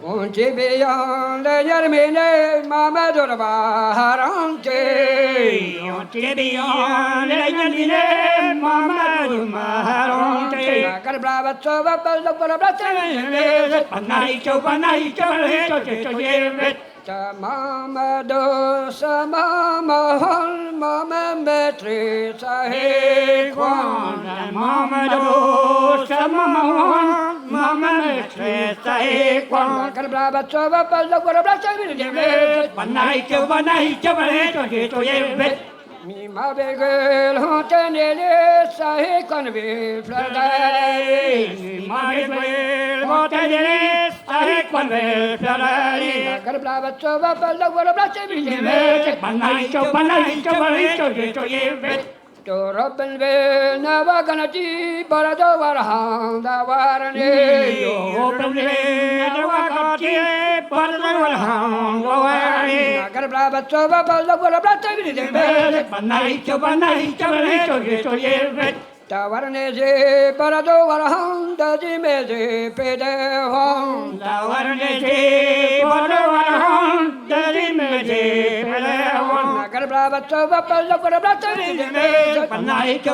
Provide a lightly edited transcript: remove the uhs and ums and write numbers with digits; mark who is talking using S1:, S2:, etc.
S1: Unchi beyond the Yermine, Mama Durbaharante.
S2: Unchi beyond the Yermine, Mama Durbaharante.
S1: Carabrava,
S2: Panaicho,
S1: Mama dosa, Mama hon, Mama metri, Sahe Kwan,
S2: Mama dosa, Mama hon, Mama metri, Sahe Kwan.
S1: Carabrava,
S2: Panaicho,
S1: Mi ma begel hotenele sahe konve fladai.
S2: Ma begel hotenele sahe konve fladai.
S1: Garblava chova balla gora brache bile.
S2: Panaicho,
S1: To robben ve na vaganati barado varham da varane. Garblava chova balla gora brache bile. Tavarne je barado varham da jime je pede hom. Garblava chova balla gora brache bile.
S2: Panaicho,